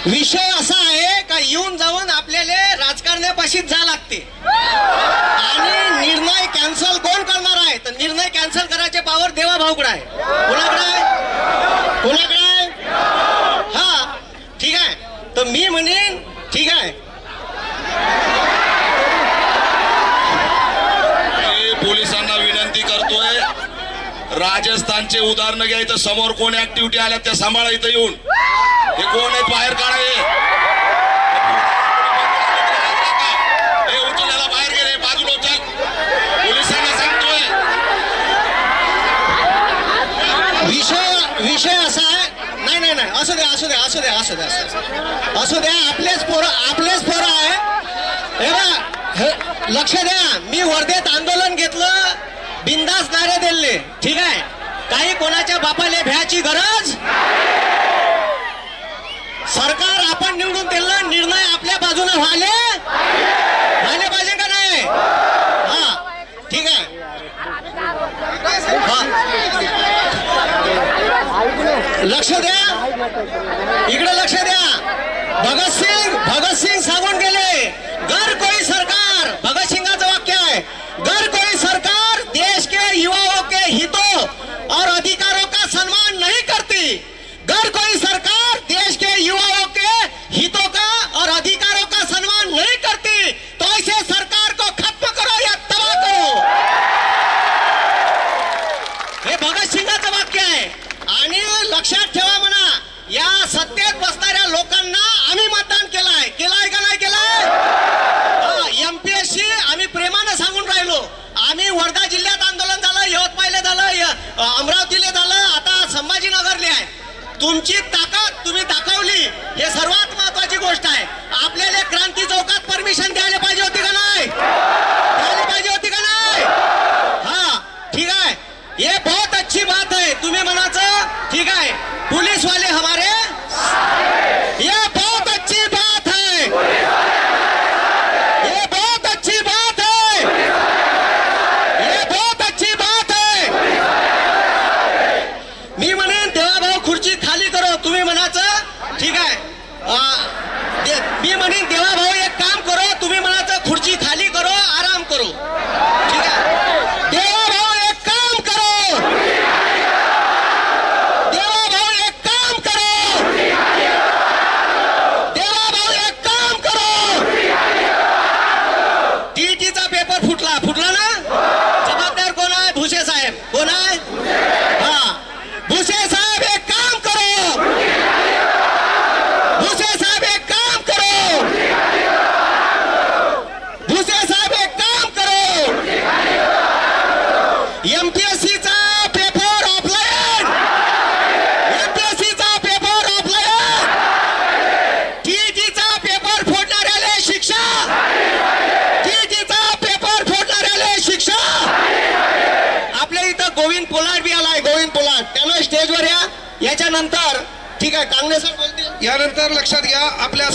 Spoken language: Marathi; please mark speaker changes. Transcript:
Speaker 1: विषय असा आहे का येऊन जाऊन आपल्याला राजकारण्यापाशीच जा लागते आणि निर्णय कॅन्सल कोण करणार आहे तर निर्णय कॅन्सल करायचे पावर देवा भाऊकडे आहे. कोणाकडे आहे? कोणाकडे आहे? हा ठीक आहे. तर मी म्हणेन ठीक आहे
Speaker 2: पोलिसांना विनंती करतोय, राजस्थानचे उदाहरण घ्यायचं. समोर कोण ऍक्टिव्हिटी आल्या त्या सांभाळा. इथं येऊन हे कोण आहेत बाहेर काढा. हे उचलल्याला बाहेर गेले, बाजूला उचल. पोलिसांना सांगतोय
Speaker 1: विषय असा आहे. नाही नाही नाही असू द्या असू द्या असू द्या असू द्या असू द्या. आपलेच पोरं आहे. हे बघा लक्ष द्या. मी वर्धेत आंदोलन घेतलं, बिंदास नारे दिले. ठीक आहे. काही कोणाच्या बापाले भ्याची गरज. सरकार आपण निवडून दिलं, निर्णय आपल्या बाजूने व्हायला पाहिजे का नाही? हा ठीक आहे. लक्ष द्या, इकडे लक्ष द्या. भगत सिंग सांगून गेले, गर कोई सरकार, भगत सिंगाचं वाक्य आहे, गर कोई सरकार देश के युवाओं के हितों और अधिकारों का सम्मान नहीं करती, गर कोई सरकार देश के युवाओं के हितों का और अधिकारों का सम्मान नहीं करती तो ऐसे सरकार को खत्म करो या तबाह करो. हे भगत सिंगाचं वाक्य आहे. आणि लक्षात ठेवा म्हणा, या सत्तेत बसणाऱ्या लोकांना आम्ही मतदान केलंय का नाही केलंय? एमपीएससी आम्ही प्रेमानं सांगून राहिलो. आम्ही वर्धा जिल्ह्यात आंदोलन झालं, यवतमाळला झालं, अमरावतीला झालं, आता संभाजीनगरले आहे. तुमची ताकद तुम्ही दाखवली, हे सर्वात महत्वाची गोष्ट आहे. आपल्याला क्रांती चौकात परमिशन द्यायला पाहिजे होती का नाही? द्यायला पाहिजे होती का नाही? हा ठीक आहे. ये बहुत अच्छी बात है. तुम्ही म्हणाचं ठीक आहे, पुलिस वाले हमारे, ये बहुत अच्छी बात है, ये बहुत अच्छी बात है, ये बहुत अच्छी बात है. मी म्हणेन देवाभाऊ खुर्ची खाली करो. तुम्ही म्हणाचं ठीक आहे. मी म्हणेन देवाभाऊ एक काम करो. तुम्ही म्हणाचं खुर्ची खाली करो, आराम करो. ठीक आहे. देवाभाऊ एक काम करो. देवाभाऊ एक काम करो. देवाभाऊ एक काम करो. टीईटीचा पेपर फुटला ना? जबाबदार कोण आहे? भुसे साहेब. कोण आहे? हा भुसे साहेब एक काम करो. भुसे साहेब एक काम करो. भुसे साहेब एक काम करो. एमपीएससीचा पेपर ऑफलाईन, एमपीएससीचा पेपर ऑफलाईन, टीईटीचा पेपर फोडणाऱ्याला शिक्षा, टीईटीचा पेपर फोडणाऱ्याला शिक्षा. आपल्या इथं गोविंद पोलाट बी आलाय. गोविंद पोलाट, त्यामुळे स्टेजवर या. याच्यानंतर ठीक आहे काँग्रेस बोलतील.
Speaker 3: यानंतर लक्षात घ्या, आपल्या